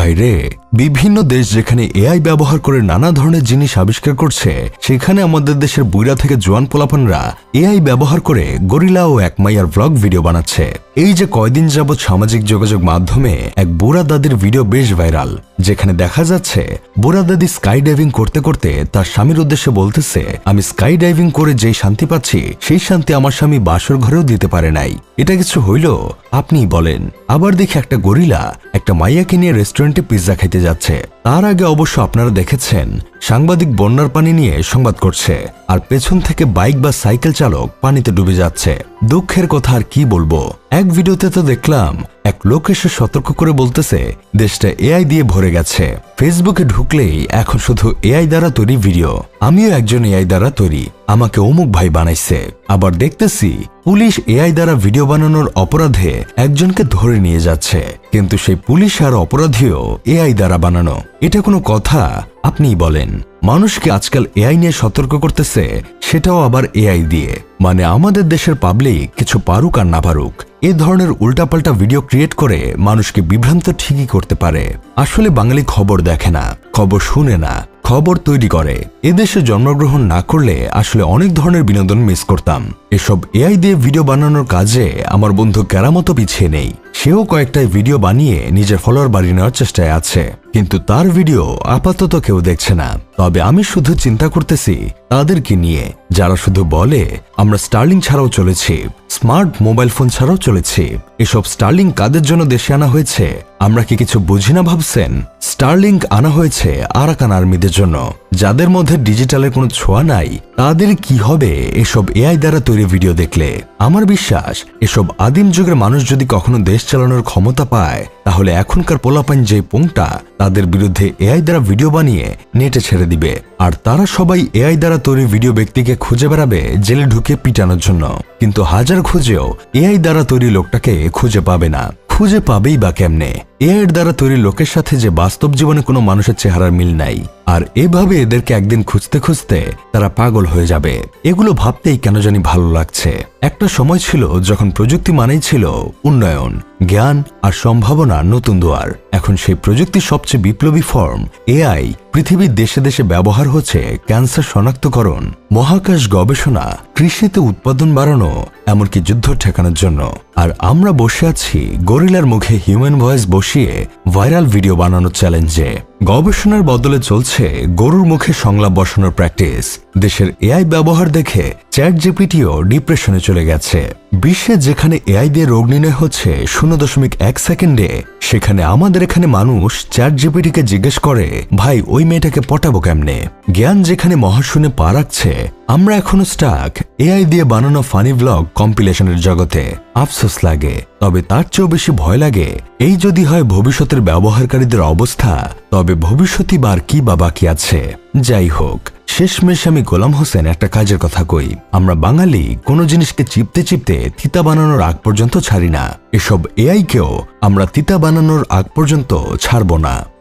ভাইরে, বিভিন্ন দেশ যেখানে এআই ব্যবহার করে নানা ধরনের জিনিস আবিষ্কার করছে, সেখানে আমাদের দেশের বুইড়া থেকে জোয়ান পোলাপানরা এআই ব্যবহার করে গরিলা ও এক মাইয়ার ব্লগ ভিডিও বানাচ্ছে। এই যে কয়দিন যাবৎ সামাজিক যোগাযোগ মাধ্যমে এক বুড়া দাদির ভিডিও বেশ ভাইরাল, যেখানে দেখা যাচ্ছে বুড়া দাদি স্কাই ডাইভিং করতে করতে তার স্বামীর উদ্দেশ্যে বলতেছে, আমি স্কাই ডাইভিং করে যেই শান্তি পাচ্ছি সেই শান্তি আমার স্বামী বাসর ঘরেও দিতে পারে নাই। এটা কিছু হইল? আপনিই বলেন। আবার দেখি একটা গরিলা একটা মাইয়াকে নিয়ে রেস্টুরেন্টে পিৎজা খাইতে যাচ্ছে। তার আগে অবশ্য আপনারা দেখেছেন সাংবাদিক বন্যার পানি নিয়ে সংবাদ করছে, আর পেছন থেকে বাইক বা সাইকেল চালক পানিতে ডুবে যাচ্ছে। দুঃখের কথা আর কি বলবো। এক ভিডিওতে তো দেখলাম এক লোক এসে সতর্ক করে বলতেছে দেশটা এআই দিয়ে ভরে গেছে, ফেসবুকে ঢুকলেই এখন শুধু এআই দ্বারা তৈরি ভিডিও। আমিও একজন এআই দ্বারা তৈরি, আমাকে অমুক ভাই বানাইছে। আবার দেখতেছি পুলিশ এআই দ্বারা ভিডিও বানানোর অপরাধে একজনকে ধরে নিয়ে যাচ্ছে, কিন্তু সেই পুলিশ আর অপরাধীও এআই দ্বারা বানানো। এটা কোনো কথা? আপনিই বলেন। মানুষকে আজকাল এআই নিয়ে সতর্ক করতেছে, সেটাও আবার এআই দিয়ে। মানে আমাদের দেশের পাবলিক কিছু পারুক আর না পারুক, এ ধরনের উল্টাপাল্টা ভিডিও ক্রিয়েট করে মানুষকে বিভ্রান্ত ঠিকই করতে পারে। আসলে বাঙালি খবর দেখে না, খবর শুনে না, খবর তৈরি করে। এদেশে জন্মগ্রহণ না করলে আসলে অনেক ধরনের বিনোদন মিস করতাম। এসব এআই দিয়ে ভিডিও বানানোর কাজে আমার বন্ধু কেরামতো পিছিয়ে নেই। সেও কয়েকটা ভিডিও বানিয়ে নিজের ফলোয়ার বাড়িয়ে নেওয়ার চেষ্টায় আছে, কিন্তু তার ভিডিও আপাতত কেউ দেখছে না। তবে আমি শুধু চিন্তা করতেছি তাদেরকে নিয়ে, যারা শুধু বলে আমরা স্টার্লিং ছাড়াও চলেছি, স্মার্ট মোবাইল ফোন ছাড়াও চলেছি। এসব স্টার্লিং কাদের জন্য দেশে আনা হয়েছে আমরা কি কিছু বুঝি না ভাবছেন? স্টারলিংক আনা হয়েছে আরাকান আর্মিদের জন্য, যাদের মধ্যে ডিজিটালের কোনো ছোঁয়া নাই। তাদের কি হবে এসব এআই দ্বারা তৈরি ভিডিও দেখলে? আমার বিশ্বাস এসব আদিম যুগের মানুষ যদি কখনো দেশ চালানোর ক্ষমতা পায়, তাহলে এখনকার পোলাপাইন যে পোংটা তাদের বিরুদ্ধে এআই দ্বারা ভিডিও বানিয়ে নেটে ছেড়ে দিবে, আর তারা সবাই এআই দ্বারা তৈরি ভিডিও ব্যক্তিকে খুঁজে বেড়াবে জেলে ঢুকে পিটানোর জন্য। কিন্তু হাজার খুঁজেও এআই দ্বারা তৈরি লোকটাকে খুঁজে পাবে না। খুঁজে পাবেই বা কেমনে? এআইয়ের দ্বারা তৈরি লোকের সাথে যে বাস্তব জীবনে কোনো মানুষের চেহারার মিল নাই, আর এভাবে এদেরকে একদিন খুঁজতে খুঁজতে তারা পাগল হয়ে যাবে। এগুলো ভাবতেই কেন জানি ভালো লাগছে। একটা সময় ছিল যখন প্রযুক্তি মানেই ছিল উন্নয়ন, জ্ঞান আর সম্ভাবনার নতুন দুয়ার। এখন সেই প্রযুক্তির সবচেয়ে বিপ্লবী ফর্ম এআই পৃথিবীর দেশে দেশে ব্যবহার হচ্ছে ক্যান্সার শনাক্তকরণ, মহাকাশ গবেষণা, কৃষিতে উৎপাদন বাড়ানো, এমনকি যুদ্ধ ঠেকানোর জন্য। আর আমরা বসে আছি গরিলার মুখে হিউম্যান ভয়েস বসিয়ে ভাইরাল ভিডিও বানানোর চ্যালেঞ্জে। গবেষণার বদলে চলছে গরুর মুখে সংলাপ বসানোর প্র্যাকটিস। দেশের এআই ব্যবহার দেখে চ্যাট জিপিটিও ডিপ্রেশনে চলে গেছে। বিশ্বে যেখানে এআই দিয়ে রোগ নির্ণয় হচ্ছে 0.1 সেকেন্ডে, সেখানে আমাদের এখানে মানুষ চ্যাট জিপিটিকে জিজ্ঞেস করে, ভাই ওই মেয়েটাকে পটাবো কেমনে? জ্ঞান যেখানে মহাশূন্যে পা রাখছে, আমরা এখনো স্টাক এআই দিয়ে বানানো ফানি ব্লগ কম্পিলেশনের জগতে। আফসোস লাগে, তবে তার চেয়েও বেশি ভয় লাগে এই যদি হয় ভবিষ্যতের ব্যবহারকারীদের অবস্থা, তবে ভবিষ্যৎই বার কি বা বাকি আছে। যাই হোক, শেষমেশ আমি গোলাম হোসেন একটা কাজের কথা কই, আমরা বাঙালি কোনো জিনিসকে চিপতে চিপতে তিতা বানানোর আগ পর্যন্ত ছাড়ি না। এসব এআই কেও আমরা তিতা বানানোর আগ পর্যন্ত ছাড়ব না।